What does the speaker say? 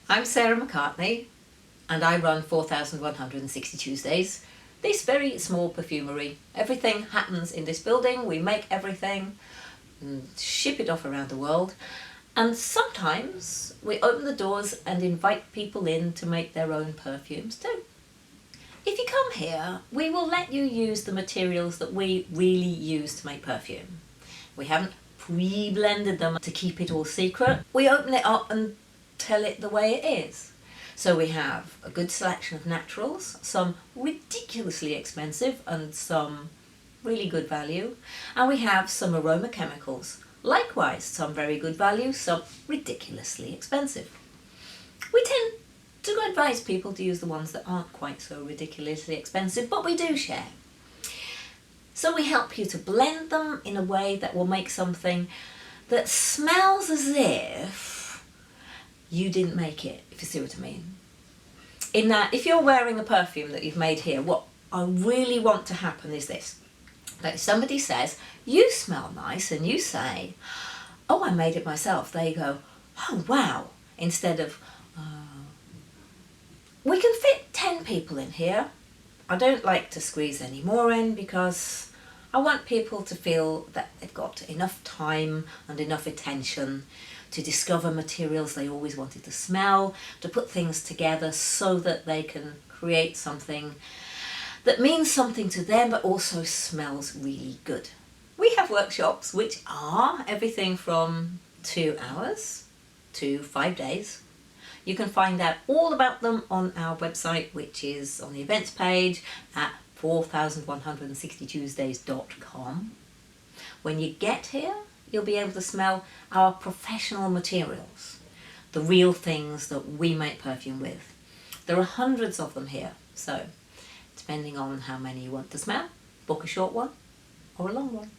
I'm Sarah McCartney and I run 4160 Tuesdays, this very small perfumery. Everything happens in this building, we make everything and ship it off around the world, and sometimes we open the doors and invite people in to make their own perfumes too. If you come here, we will let you use the materials that we really use to make perfume. We haven't pre-blended them to keep it all secret. We open it up and tell it the way it is. So we have a good selection of naturals, some ridiculously expensive and some really good value, and we have some aroma chemicals, likewise some very good value, some ridiculously expensive. We tend to advise people to use the ones that aren't quite so ridiculously expensive, but we do share. So we help you to blend them in a way that will make something that smells as if you didn't make it, if you see what I mean. In that, if you're wearing a perfume that you've made here, what I really want to happen is this. That if somebody says, you smell nice, and you say, oh, I made it myself, they go, oh, wow, instead of, we can fit 10 people in here. I don't like to squeeze any more in because I want people to feel that they've got enough time and enough attention to discover materials they always wanted to smell, to put things together so that they can create something that means something to them but also smells really good. We have workshops which are everything from 2 hours to 5 days. You can find out all about them on our website, which is on the events page at 4160Tuesdays.com. When you get here, you'll be able to smell our professional materials, the real things that we make perfume with. There are hundreds of them here, so depending on how many you want to smell, book a short one or a long one.